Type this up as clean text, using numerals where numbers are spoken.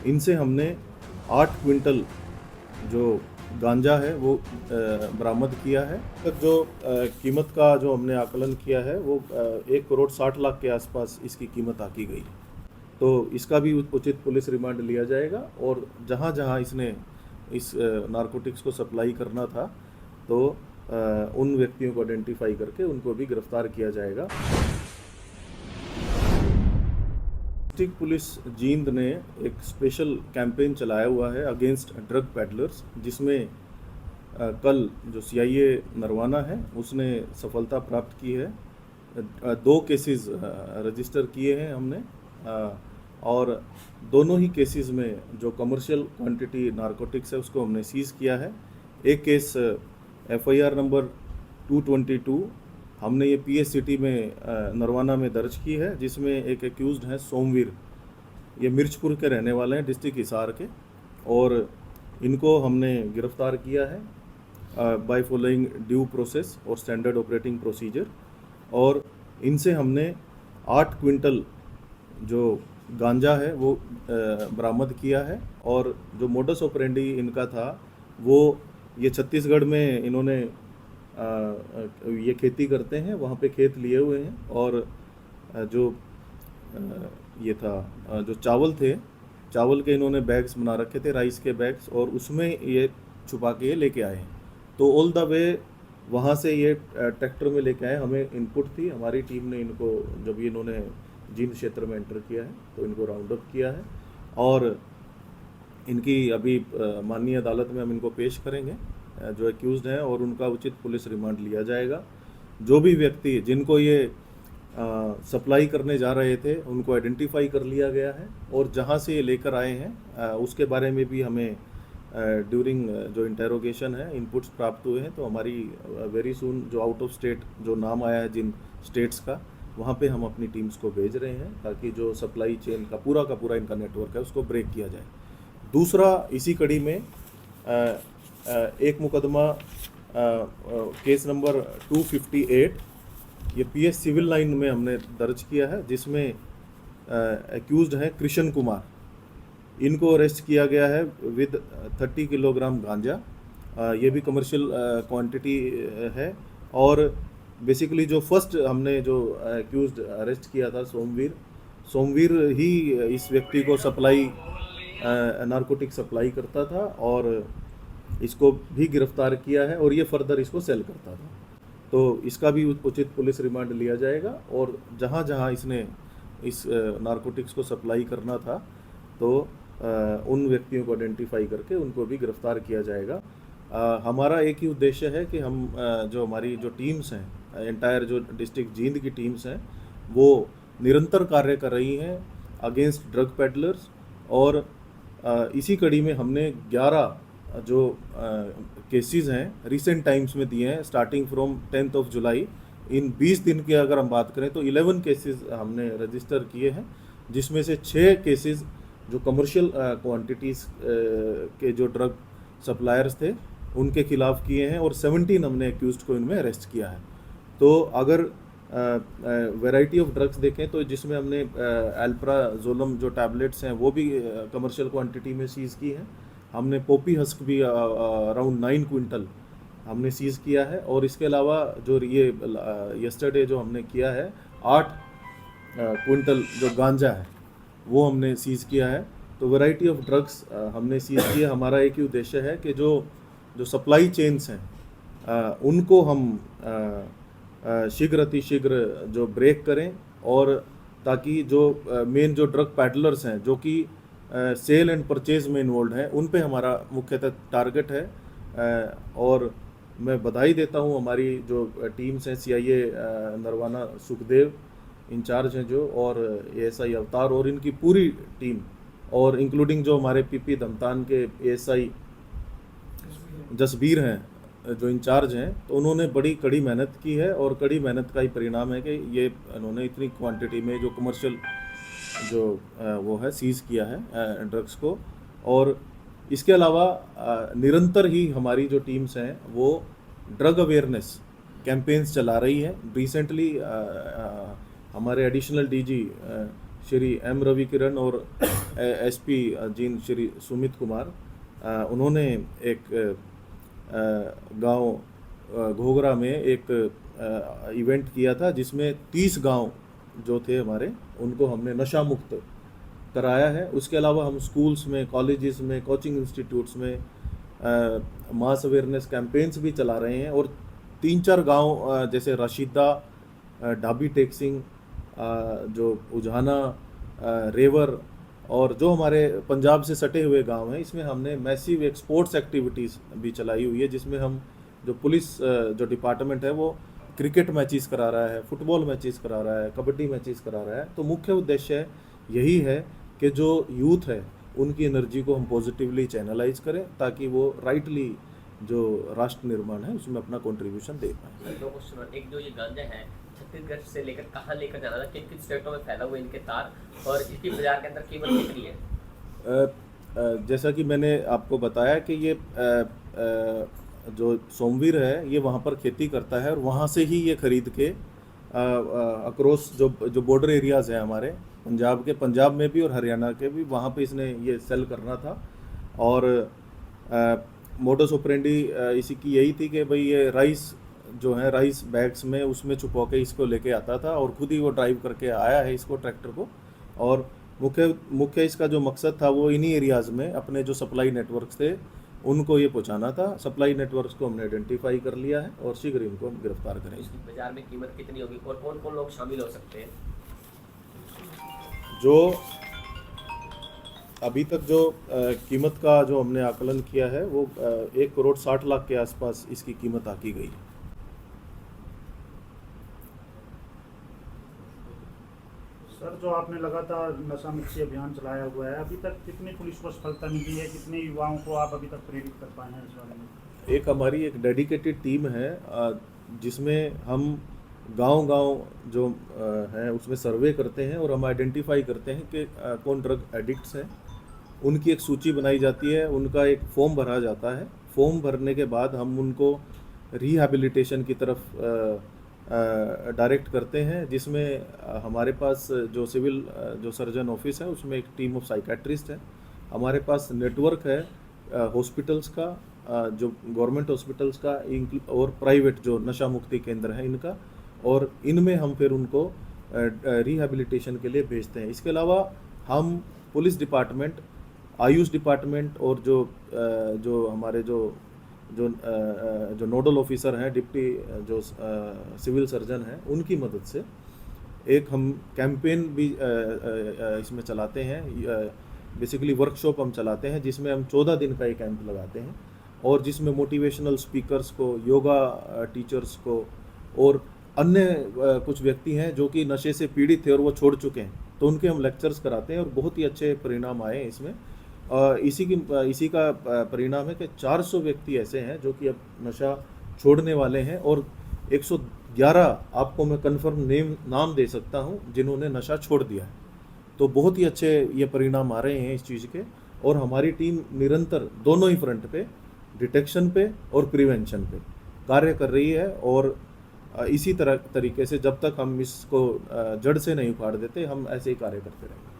इनसे हमने 8 क्विंटल जो गांजा है वो बरामद किया है। जो कीमत का जो हमने आकलन किया है वो 1,60,00,000 के आसपास इसकी कीमत आकी गई है। तो इसका भी उचित पुलिस रिमांड लिया जाएगा और जहाँ जहाँ इसने इस नारकोटिक्स को सप्लाई करना था तो उन व्यक्तियों को आइडेंटिफाई करके उनको भी गिरफ्तार किया जाएगा। डिस्ट्रिक्ट पुलिस जींद ने एक स्पेशल कैंपेन चलाया हुआ है अगेंस्ट ड्रग पैडलर्स, जिसमें कल जो सीआईए नरवाना है उसने सफलता प्राप्त की है। 2 केसेस रजिस्टर किए हैं हमने और दोनों ही केसेस में जो कमर्शियल क्वांटिटी नारकोटिक्स है उसको हमने सीज़ किया है। एक केस एफआईआर नंबर 222 हमने ये पीएस सिटी में नरवाना में दर्ज की है, जिसमें एक एक्यूज्ड है सोमवीर। ये मिर्चपुर के रहने वाले हैं, डिस्ट्रिक्ट हिसार के, और इनको हमने गिरफ्तार किया है बाय फॉलोइंग ड्यू प्रोसेस और स्टैंडर्ड ऑपरेटिंग प्रोसीजर। और इनसे हमने 8 क्विंटल जो गांजा है वो बरामद किया है। और जो मोडस ऑपरेंडी इनका था वो ये छत्तीसगढ़ में इन्होंने ये खेती करते हैं, वहाँ पे खेत लिए हुए हैं। और जो ये था जो चावल थे, चावल के इन्होंने बैग्स बना रखे थे, राइस के बैग्स, और उसमें ये छुपा के ये लेके आए हैं। तो ऑल द वे वहाँ से ये ट्रैक्टर में लेके आए। हमें इनपुट थी, हमारी टीम ने इनको जब ये इन्होंने जींद क्षेत्र में एंटर किया है तो इनको राउंड अप किया है और इनकी अभी माननीय अदालत में हम इनको पेश करेंगे जो एक्यूज्ड हैं, और उनका उचित पुलिस रिमांड लिया जाएगा। जो भी व्यक्ति जिनको ये सप्लाई करने जा रहे थे उनको आइडेंटिफाई कर लिया गया है और जहाँ से ये लेकर आए हैं उसके बारे में भी हमें ड्यूरिंग जो इंटेरोगेशन है इनपुट्स प्राप्त हुए हैं। तो हमारी वेरी सून जो आउट ऑफ स्टेट जो नाम आया है जिन स्टेट्स का, वहाँ पे हम अपनी टीम्स को भेज रहे हैं ताकि जो सप्लाई चेन का पूरा इनका नेटवर्क है उसको ब्रेक किया जाए। दूसरा, इसी कड़ी में एक मुकदमा केस नंबर 258 ये पीएस सिविल लाइन में हमने दर्ज किया है, जिसमें एक्यूज्ड हैं कृष्ण कुमार। इनको अरेस्ट किया गया है विद 30 किलोग्राम गांजा। ये भी कमर्शियल क्वांटिटी है। और बेसिकली जो फर्स्ट हमने जो एक्यूज्ड अरेस्ट किया था सोमवीर ही इस व्यक्ति को सप्लाई नारकोटिक सप्लाई करता था और इसको भी गिरफ्तार किया है और ये फर्दर इसको सेल करता था। तो इसका भी उचित पुलिस रिमांड लिया जाएगा और जहाँ जहाँ इसने इस नारकोटिक्स को सप्लाई करना था तो उन व्यक्तियों को आइडेंटिफाई करके उनको भी गिरफ्तार किया जाएगा। हमारा एक ही उद्देश्य है कि हम जो हमारी जो टीम्स हैं, एंटायर जो डिस्ट्रिक्ट जींद की टीम्स हैं, वो निरंतर कार्य कर रही हैं अगेंस्ट ड्रग पेडलर्स। और इसी कड़ी में हमने 11 जो केसेस हैं रिसेंट टाइम्स में दिए हैं स्टार्टिंग फ्रॉम 10 जुलाई। इन 20 दिन की अगर हम बात करें तो 11 केसेस हमने रजिस्टर किए हैं, जिसमें से 6 केसेस जो कमर्शियल क्वांटिटीज़ के जो ड्रग सप्लायर्स थे उनके खिलाफ किए हैं और 17 हमने एक्यूज्ड को इनमें अरेस्ट किया है। तो अगर वैरायटी ऑफ ड्रग्स देखें तो जिसमें हमने एल्प्राजोलम जो टैबलेट्स हैं वो भी कमर्शियल क्वांटिटी में सीज़ की है। हमने पोपी हस्क भी अराउंड 9 क्विंटल हमने सीज़ किया है। और इसके अलावा जो ये यस्टरडे जो हमने किया है 8 क्विंटल जो गांजा है वो हमने सीज़ किया है। तो वैरायटी ऑफ ड्रग्स हमने सीज़ किया। हमारा एक ही उद्देश्य है कि जो सप्लाई चेन्स हैं उनको हम शीघ्र अतिशीघ्र जो ब्रेक करें, और ताकि जो मेन जो ड्रग पैडलर्स हैं जो कि सेल एंड परचेज में इन्वॉल्व हैं उन पे हमारा मुख्यतः टारगेट है। और मैं बधाई देता हूँ हमारी जो टीम्स हैं, सीआईए नरवाना सुखदेव इंचार्ज हैं जो, और एएसआई अवतार और इनकी पूरी टीम, और इंक्लूडिंग जो हमारे पीपी धमतान के एएसआई जसबीर हैं जो इंचार्ज हैं, तो उन्होंने बड़ी कड़ी मेहनत की है और कड़ी मेहनत का ही परिणाम है कि ये उन्होंने इतनी क्वांटिटी में जो कमर्शियल जो वो है सीज़ किया है ड्रग्स को। और इसके अलावा निरंतर ही हमारी जो टीम्स हैं वो ड्रग अवेयरनेस कैंपेन्स चला रही है। रिसेंटली हमारे additional DG Shri M Ravi Kiran और एसपी जींद श्री सुमित कुमार, उन्होंने एक गांव घोगरा में एक इवेंट किया था जिसमें 30 गांव जो थे हमारे, उनको हमने नशा मुक्त कराया है। उसके अलावा हम स्कूल्स में, कॉलेजेस में, कोचिंग इंस्टीट्यूट्स में मास अवेयरनेस कैंपेन्स भी चला रहे हैं। और 3-4 गांव जैसे रशीदा, ढाबी टेक्सिंग, जो उजाना, रेवर और जो हमारे पंजाब से सटे हुए गांव हैं, इसमें हमने मैसिव एक स्पोर्ट्स एक्टिविटीज़ भी चलाई हुई है, जिसमें हम जो पुलिस जो डिपार्टमेंट है वो क्रिकेट मैचेस करा रहा है, फुटबॉल मैचेस करा रहा है, कबड्डी मैचेस करा रहा है। तो मुख्य उद्देश्य यही है कि जो यूथ है उनकी एनर्जी को हम पॉजिटिवली चैनलाइज करें, ताकि वो राइटली जो राष्ट्र निर्माण है उसमें अपना कंट्रीब्यूशन दे पाए। दो क्वेश्चन, एक जो ये गांजा है छत्तीसगढ़ से लेकर कहाँ लेकर जाना था, किन किन स्टेटों में फैला हुआ इनके तार, और इसकी बाजार के अंदर कीमत कितनी है? जैसा कि मैंने आपको बताया कि ये जो सोमवीर है ये वहाँ पर खेती करता है और वहाँ से ही ये खरीद के अक्रॉस जो बॉर्डर एरियाज़ हैं हमारे पंजाब के, पंजाब में भी और हरियाणा के भी, वहाँ पे इसने ये सेल करना था। और मोडस ऑपरेंडी इसी की यही थी कि भाई ये राइस जो है, राइस बैग्स में उसमें छुपा के इसको लेके आता था और खुद ही वो ड्राइव करके आया है इसको, ट्रैक्टर को। और मुख्य इसका जो मकसद था वो इन्हीं एरियाज़ में अपने जो सप्लाई नेटवर्क थे उनको ये पहुंचाना था। सप्लाई नेटवर्क्स को हमने आइडेंटिफाई कर लिया है और शीघ्र इनको हम गिरफ्तार करेंगे। इसकी बाजार में कीमत कितनी होगी और कौन कौन लोग शामिल हो सकते हैं? जो अभी तक जो कीमत का जो हमने आकलन किया है वो 1 करोड़ 60 लाख के आसपास इसकी कीमत आकी गई है। सर, जो आपने लगातार नशा मुक्ति अभियान चलाया हुआ है, अभी तक कितनी पुलिस को सफलता मिली है, कितने युवाओं को आप अभी तक प्रेरित कर पाए हैं इस बारे में? एक हमारी एक डेडिकेटेड टीम है जिसमें हम गांव-गांव जो हैं उसमें सर्वे करते हैं और हम आइडेंटिफाई करते हैं कि कौन ड्रग एडिक्ट्स हैं। उनकी एक सूची बनाई जाती है, उनका एक फॉर्म भरा जाता है। फॉर्म भरने के बाद हम उनको रिहैबिलिटेशन की तरफ डायरेक्ट करते हैं, जिसमें हमारे पास जो सिविल जो सर्जन ऑफिस है उसमें एक टीम ऑफ साइकेट्रिस्ट है। हमारे पास नेटवर्क है हॉस्पिटल्स का, जो गवर्नमेंट हॉस्पिटल्स का और प्राइवेट जो नशा मुक्ति केंद्र है इनका, और इनमें हम फिर उनको रिहैबिलिटेशन के लिए भेजते हैं। इसके अलावा हम पुलिस डिपार्टमेंट, आयुष डिपार्टमेंट और जो हमारे जो नोडल ऑफिसर हैं, डिप्टी जो सिविल सर्जन हैं, उनकी मदद से एक हम कैंपेन भी इसमें चलाते हैं। बेसिकली वर्कशॉप हम चलाते हैं जिसमें हम 14 दिन का एक कैंप लगाते हैं और जिसमें मोटिवेशनल स्पीकर्स को, योगा टीचर्स को और अन्य कुछ व्यक्ति हैं जो कि नशे से पीड़ित थे और वो छोड़ चुके हैं, तो उनके हम लेक्चर्स कराते हैं और बहुत ही अच्छे परिणाम आए हैं इसमें। इसी का परिणाम है कि 400 व्यक्ति ऐसे हैं जो कि अब नशा छोड़ने वाले हैं और 111 आपको मैं कंफर्म नाम दे सकता हूं जिन्होंने नशा छोड़ दिया है। तो बहुत ही अच्छे ये परिणाम आ रहे हैं इस चीज़ के, और हमारी टीम निरंतर दोनों ही फ्रंट पे, डिटेक्शन पे और प्रिवेंशन पे कार्य कर रही है। और इसी तरीके से जब तक हम इसको जड़ से नहीं उखाड़ देते, हम ऐसे ही कार्य करते रहेंगे।